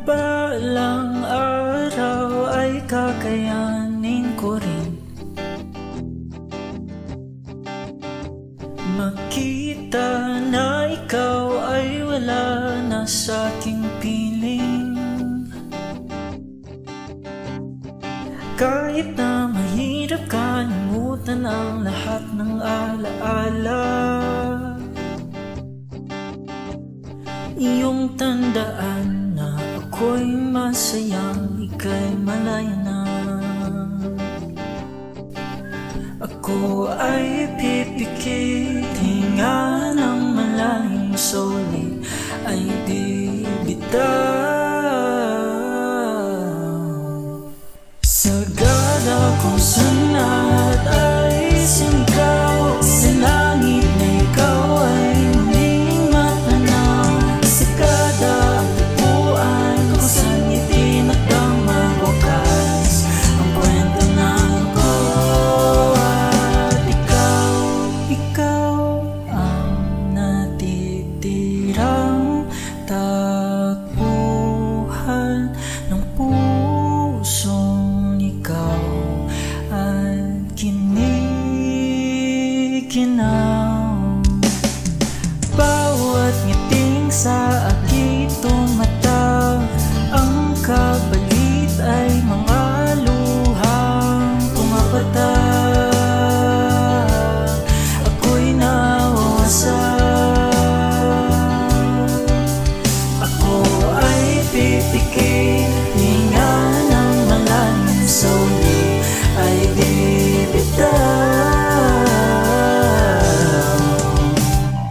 balang araw ay kakayanin ko rin makita na ikaw ay wala na sa aking piling. Kahit na mahirap kalimutan ang lahat ng alaala, iyong tandaan na ako'y masayang ika'y malaya na. Ako ay pipikit, hinga ng malalim, sulit ay di bitaw. Sagad akong sanat ay sinigaw sa langit na ikaw ay muling matanaw. Sagad ang tapuan kung saan itinakdang magwakas ang kwento ng ko at ikaw. Ikaw ang natitirang takbuhan ng pusong ikaw at kinikinaw. Bawat ngiting sa akitong mata, ang kabalit ay mga luhang pumapatak. Ako'y nawawasak. Ako ay pipikit, hinga ng malalim, sulit ay di bitaw.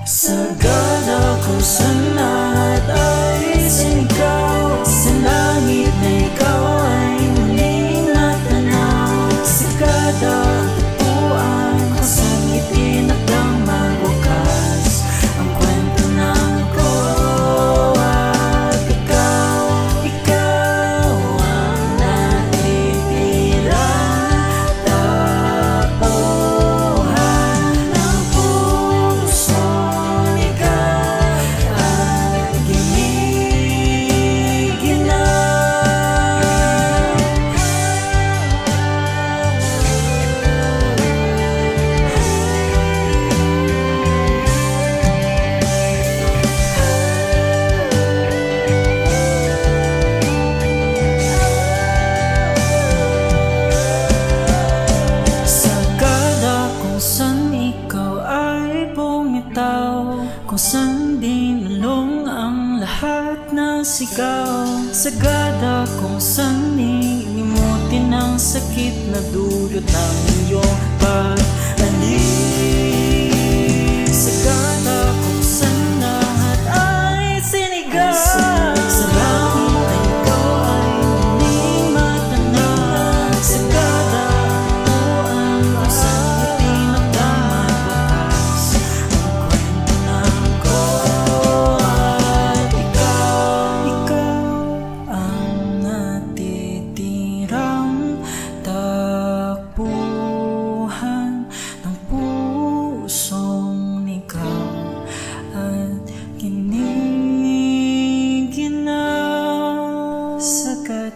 Sagad ako sanat ay sinigaw sa langit na ikaw ay muling natanaw. Sagad ang tapuan kung saan itinakdang magwakas ang kwento ng ko at ikaw. Ikaw ang natitirang tapuhan ng pusong ikaw at giniginaw. Sagad kung saan ikaw ay bumitaw, kung saan dinulong ang lahat na sigaw. Sagad kung saan inimutin ang sakit na dulot ng iyong pag-alis. Sagad kung saan lahat ay sinigaw sa langit na ikaw ay muling matanaw. Sagad tapuan kung saan itinakdang magwakas ang kwento ng ko at ikaw. Ikaw ang natitirang takbuhan ng pusong ikaw at kiniginaw. Sagad